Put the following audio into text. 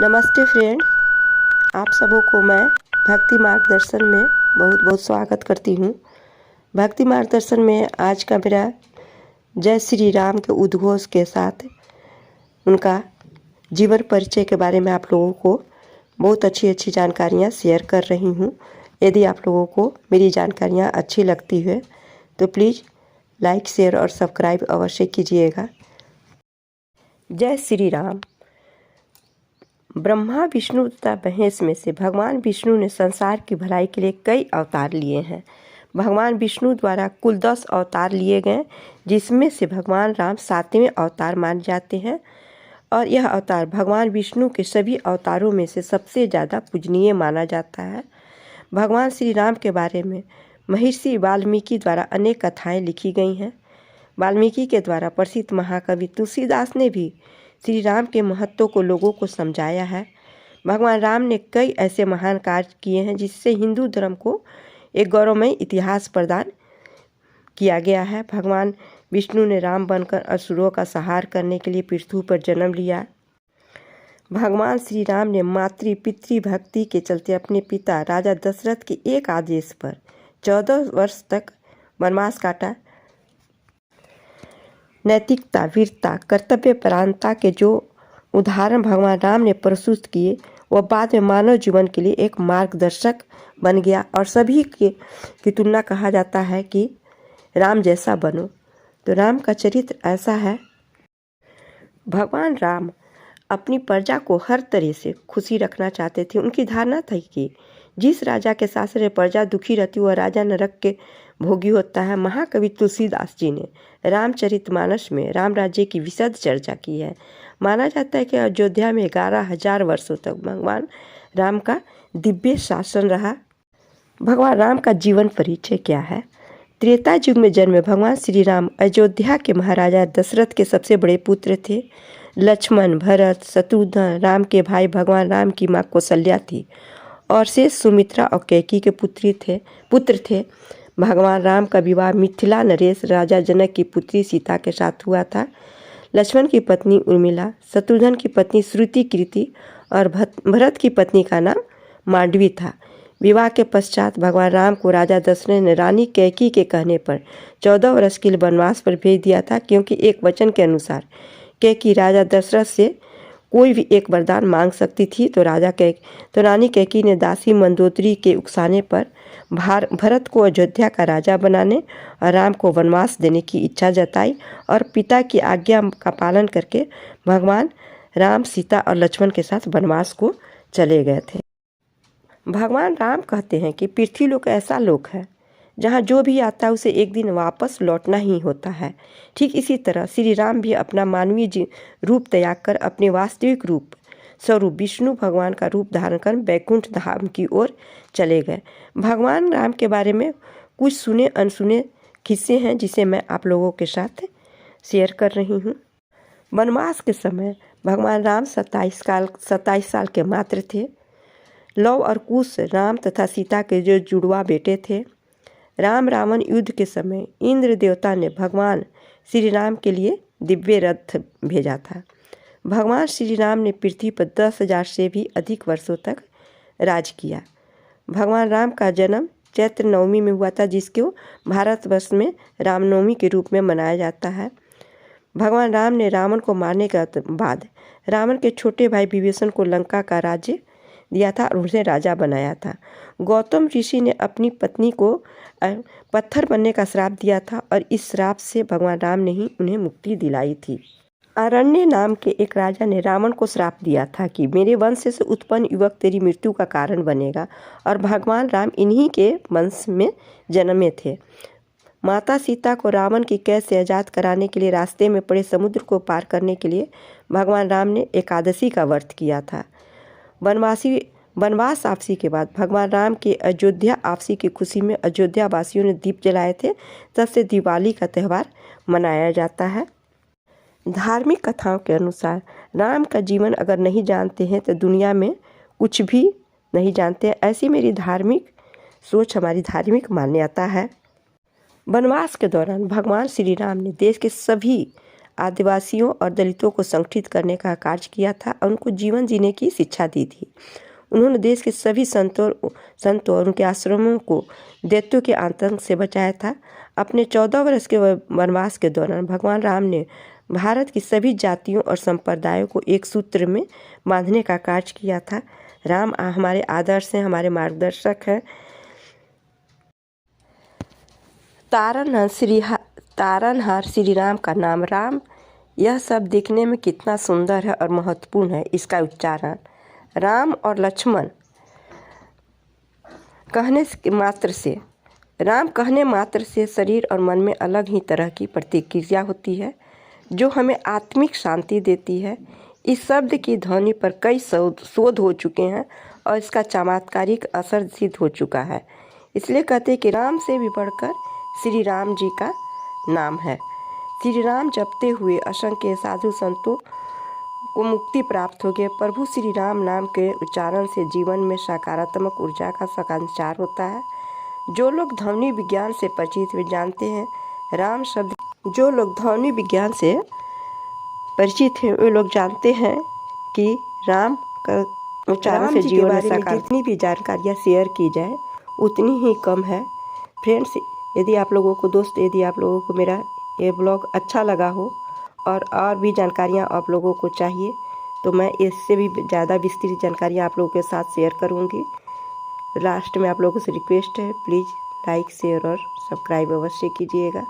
नमस्ते फ्रेंड, आप सबों को मैं भक्ति मार्गदर्शन में बहुत बहुत स्वागत करती हूँ। भक्ति मार्गदर्शन में आज का मेरा जय श्री राम के उद्घोष के साथ उनका जीवन परिचय के बारे में आप लोगों को बहुत अच्छी अच्छी जानकारियाँ शेयर कर रही हूँ। यदि आप लोगों को मेरी जानकारियाँ अच्छी लगती है तो प्लीज़ लाइक, शेयर और सब्सक्राइब अवश्य कीजिएगा। जय श्री राम। ब्रह्मा, विष्णु तथा महेश में से भगवान विष्णु ने संसार की भलाई के लिए कई अवतार लिए हैं। भगवान विष्णु द्वारा कुल 10 अवतार लिए गए, जिसमें से भगवान राम 7वें अवतार माने जाते हैं और यह अवतार भगवान विष्णु के सभी अवतारों में से सबसे ज़्यादा पूजनीय माना जाता है। भगवान श्री राम के बारे में महर्षि वाल्मीकि द्वारा अनेक कथाएँ लिखी गई हैं। वाल्मीकि के द्वारा प्रसिद्ध महाकवि तुलसीदास ने भी श्री राम के महत्व को लोगों को समझाया है। भगवान राम ने कई ऐसे महान कार्य किए हैं जिससे हिंदू धर्म को एक गौरवमय इतिहास प्रदान किया गया है। भगवान विष्णु ने राम बनकर असुरों का संहार करने के लिए पृथ्वी पर जन्म लिया। भगवान श्री राम ने मातृ पितृ भक्ति के चलते अपने पिता राजा दशरथ के एक आदेश पर 14 वर्ष तक वनवास काटा। नैतिकता, वीरता, कर्तव्यपरायणता के जो उदाहरण भगवान राम ने प्रस्तुत किए वह बाद में मानव जीवन के लिए एक मार्गदर्शक बन गया और सभी की तुलना कहा जाता है कि राम जैसा बनो। तो राम का चरित्र ऐसा है। भगवान राम अपनी प्रजा को हर तरह से खुशी रखना चाहते थे। उनकी धारणा थी कि जिस राजा के शासन में प्रजा दुखी रहती वह राजा नरक के भोगी होता है। महाकवि तुलसीदास जी ने रामचरितमानस में राम राज्य की विशद चर्चा की है। माना जाता है कि अयोध्या में 11,000 वर्षों तक भगवान राम का दिव्य शासन रहा। भगवान राम का जीवन परिचय क्या है? त्रेता युग में जन्मे भगवान श्री राम अयोध्या के महाराजा दशरथ के सबसे बड़े पुत्र थे। लक्ष्मण, भरत, शत्रुघ्न राम के भाई भगवान राम की माँ कौशल्या थी और शेष सुमित्रा और कैकेयी के पुत्र थे। भगवान राम का विवाह मिथिला नरेश राजा जनक की पुत्री सीता के साथ हुआ था। लक्ष्मण की पत्नी उर्मिला, शत्रुघ्न की पत्नी श्रुति कीर्ति और भरत की पत्नी का नाम मांडवी था। विवाह के पश्चात भगवान राम को राजा दशरथ ने रानी कैकेयी के कहने पर 14 वर्ष के लिए वनवास पर भेज दिया था, क्योंकि एक वचन के अनुसार कैकेयी राजा दशरथ से कोई भी एक वरदान मांग सकती थी। तो रानी कैकेयी ने दासी मंदोदरी के उकसाने पर भरत को अयोध्या का राजा बनाने और राम को वनवास देने की इच्छा जताई और पिता की आज्ञा का पालन करके भगवान राम, सीता और लक्ष्मण के साथ वनवास को चले गए थे। भगवान राम कहते हैं कि पृथ्वी लोक ऐसा लोक है जहाँ जो भी आता है उसे एक दिन वापस लौटना ही होता है। ठीक इसी तरह श्री राम भी अपना मानवीय रूप त्याग कर अपने वास्तविक रूप स्वरूप विष्णु भगवान का रूप धारण कर वैकुंठ धाम की ओर चले गए। भगवान राम के बारे में कुछ सुने अनसुने किस्से हैं जिसे मैं आप लोगों के साथ शेयर कर रही हूँ। वनवास के समय भगवान राम 27 साल के मात्र थे। लव और कुश राम तथा सीता के जो जुड़वा बेटे थे। राम रावण युद्ध के समय इंद्र देवता ने भगवान श्री राम के लिए दिव्य रथ भेजा था। भगवान श्री राम ने पृथ्वी पर 10,000 से भी अधिक वर्षों तक राज किया। भगवान राम का जन्म चैत्र नवमी में हुआ था, जिसको भारतवर्ष में रामनवमी के रूप में मनाया जाता है। भगवान राम ने रावण को मारने के बाद रावण के छोटे भाई विभीषण को लंका का राज्य दिया था और उसे राजा बनाया था। गौतम ऋषि ने अपनी पत्नी को पत्थर बनने का श्राप दिया था और इस श्राप से भगवान राम ने ही उन्हें मुक्ति दिलाई थी। अरण्य नाम के एक राजा ने रावण को श्राप दिया था कि मेरे वंश से उत्पन्न युवक तेरी मृत्यु का कारण बनेगा, और भगवान राम इन्हीं के वंश में जन्मे थे। माता सीता को रावण की कैद से आज़ाद कराने के लिए रास्ते में पड़े समुद्र को पार करने के लिए भगवान राम ने एकादशी का व्रत किया था। वनवास वापसी के बाद भगवान राम के अयोध्या वापसी की खुशी में अयोध्या वासियों ने दीप जलाए थे। तब से दिवाली का त्यौहार मनाया जाता है। धार्मिक कथाओं के अनुसार राम का जीवन अगर नहीं जानते हैं तो दुनिया में कुछ भी नहीं जानते। ऐसी मेरी धार्मिक सोच, हमारी धार्मिक मान्यता है। वनवास के दौरान भगवान श्री राम ने देश के सभी आदिवासियों और दलितों को संगठित करने का कार्य किया था और उनको जीवन जीने की शिक्षा दी थी। उन्होंने देश के सभी संतों और उनके आश्रमों को दैत्यों के आतंक से बचाया था। अपने 14 वर्ष के वनवास के दौरान भगवान राम ने भारत की सभी जातियों और संप्रदायों को एक सूत्र में बांधने का कार्य किया था। राम हमारे आदर्श हैं, हमारे मार्गदर्शक हैं। तारनहार श्री राम का नाम राम, यह सब देखने में कितना सुंदर है और महत्वपूर्ण है इसका उच्चारण। राम और लक्ष्मण कहने मात्र से शरीर और मन में अलग ही तरह की प्रतिक्रिया होती है जो हमें आत्मिक शांति देती है। इस शब्द की ध्वनि पर कई शोध हो चुके हैं और इसका चमत्कारिक असर सिद्ध हो चुका है। इसलिए कहते हैं कि राम से भी बढ़कर श्री राम जी का नाम है। श्री राम जपते हुए असंख्य साधु संतों को मुक्ति प्राप्त हो गई। प्रभु श्री राम नाम के उच्चारण से जीवन में सकारात्मक ऊर्जा का संचार होता है। जो लोग ध्वनि विज्ञान से परिचित वे जानते हैं राम शब्द वे लोग जानते हैं कि राम का उच्चारण से जीवन में जितनी भी जानकारियाँ शेयर की जाए उतनी ही कम है। फ्रेंड्स, यदि आप लोगों को मेरा ये ब्लॉग अच्छा लगा हो और भी जानकारियाँ आप लोगों को चाहिए तो मैं इससे भी ज़्यादा विस्तृत जानकारियाँ आप लोगों के साथ शेयर करूँगी। लास्ट में आप लोगों से रिक्वेस्ट है, प्लीज़ लाइक शेयर और सब्सक्राइब अवश्य कीजिएगा।